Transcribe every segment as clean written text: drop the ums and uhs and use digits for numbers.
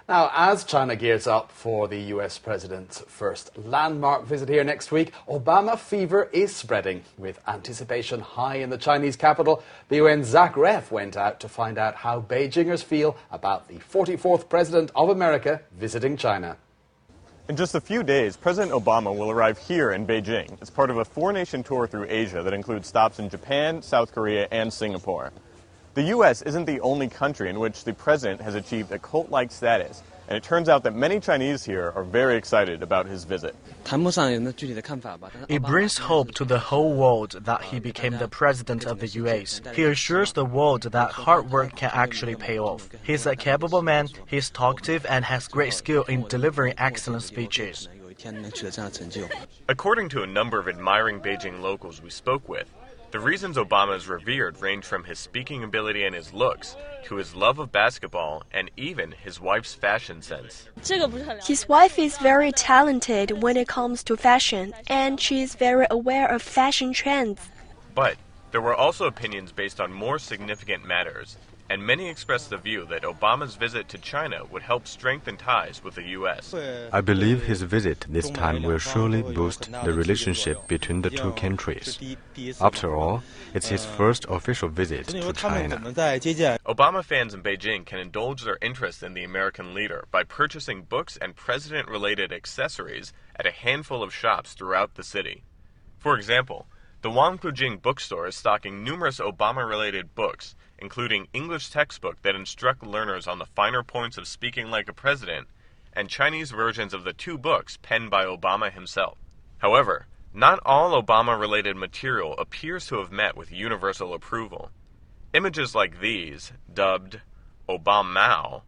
Now, as China gears up for the US president's first landmark visit here next week, Obama fever is spreading. With anticipation high in the Chinese capital, BON's Zach Reff went out to find out how Beijingers feel about the 44th president of America visiting China. In just a few days, President Obama will arrive here in Beijing as part of a four-nation tour through Asia that includes stops in Japan, South Korea, and Singapore. The U.S. isn't the only country in which the president has achieved a cult-like status, and it turns out that many Chinese here are very excited about his visit. It brings hope to the whole world that he became the president of the U.S. He assures the world that hard work can actually pay off. He's a capable man, he's talkative, and has great skill in delivering excellent speeches. According to a number of admiring Beijing locals we spoke with, the reasons Obama is revered range from his speaking ability and his looks, to his love of basketball, and even his wife's fashion sense. His wife is very talented when it comes to fashion, and she is very aware of fashion trends. But there were also opinions based on more significant matters, and many expressed the view that Obama's visit to China would help strengthen ties with the U.S. I believe his visit this time will surely boost the relationship between the two countries. After all, it's his first official visit to China. Obama fans in Beijing can indulge their interest in the American leader by purchasing books and president-related accessories at a handful of shops throughout the city. For example, the Wangpujing bookstore is stocking numerous Obama-related books, including English textbooks that instruct learners on the finer points of speaking like a president, and Chinese versions of the two books penned by Obama himself. However, not all Obama-related material appears to have met with universal approval. Images like these, dubbed Obamao,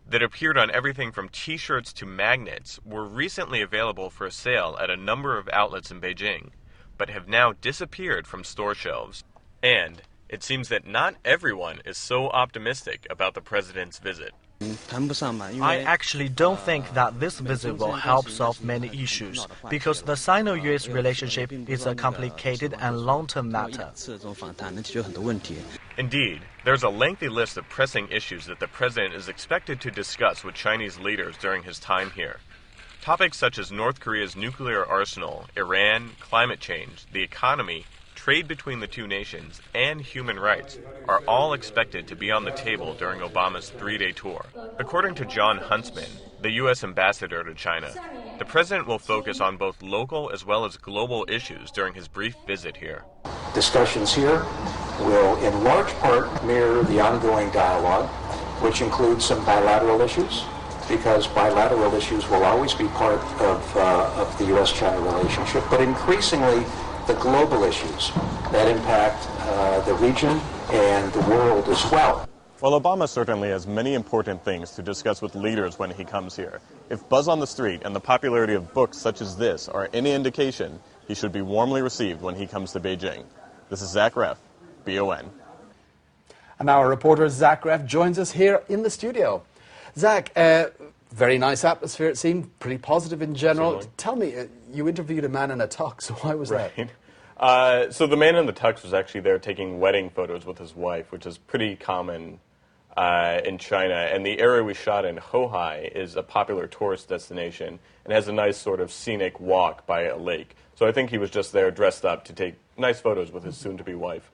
that appeared on everything from t-shirts to magnets, were recently available for sale at a number of outlets in Beijing, but have now disappeared from store shelves. And it seems that not everyone is so optimistic about the president's visit. I actually don't think that this visit will help solve many issues, because the Sino-US relationship is a complicated and long-term matter. Indeed, there's a lengthy list of pressing issues that the president is expected to discuss with Chinese leaders during his time here. Topics such as North Korea's nuclear arsenal, Iran, climate change, the economy, trade between the two nations, and human rights are all expected to be on the table during Obama's three-day tour. According to John Huntsman, the U.S. ambassador to China, the president will focus on both local as well as global issues during his brief visit here. Discussions here will in large part mirror the ongoing dialogue, which includes some bilateral issues, because bilateral issues will always be part of the U.S.-China relationship, but increasingly the global issues that impact the region and the world as well. While Obama certainly has many important things to discuss with leaders when he comes here, if buzz on the street and the popularity of books such as this are any indication, he should be warmly received when he comes to Beijing. This is Zach Reff, BON. And our reporter Zach Reff joins us here in the studio. Zach, very nice atmosphere, it seemed, pretty positive in general. Absolutely. Tell me, you interviewed a man in a tux, so why was that? So the man in the tux was actually there taking wedding photos with his wife, which is pretty common in China. And the area we shot in, Hohai, is a popular tourist destination and has a nice sort of scenic walk by a lake. So I think he was just there dressed up to take nice photos with his soon-to-be wife.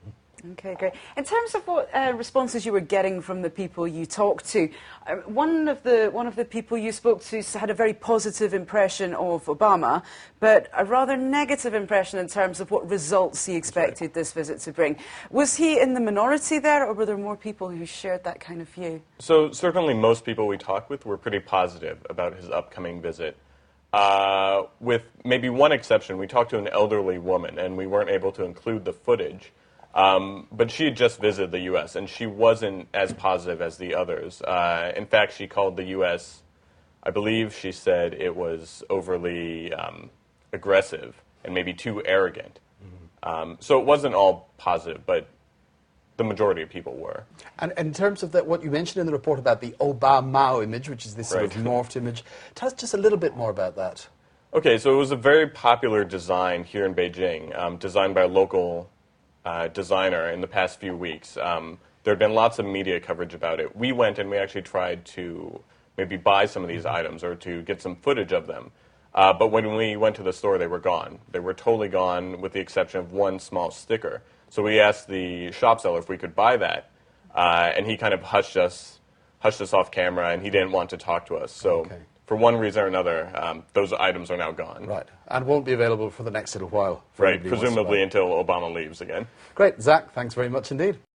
Okay, great. In terms of what responses you were getting from the people you talked to, one of the people you spoke to had a very positive impression of Obama, but a rather negative impression in terms of what results he expected this visit to bring. Was he in the minority there, or were there more people who shared that kind of view? So certainly most people we talked with were pretty positive about his upcoming visit. With maybe one exception, we talked to an elderly woman, and we weren't able to include the footage. But she had just visited the U.S., and she wasn't as positive as the others. In fact, she called the U.S., I believe she said it was overly aggressive and maybe too arrogant. So it wasn't all positive, but the majority of people were. And in terms of what you mentioned in the report about the Obamao image, which is this sort of morphed image, tell us just a little bit more about that. Okay, so it was a very popular design here in Beijing, designed by a local designer in the past few weeks. There had been lots of media coverage about it. We went and we actually tried to maybe buy some of these items or to get some footage of them. But when we went to the store, they were gone. They were totally gone with the exception of one small sticker. So we asked the shop seller if we could buy that, and he kind of hushed us off camera, and he didn't want to talk to us. So for one reason or another, those items are now gone. Right, and won't be available for the next little while. Right, presumably until Obama leaves again. Great, Zach, thanks very much indeed.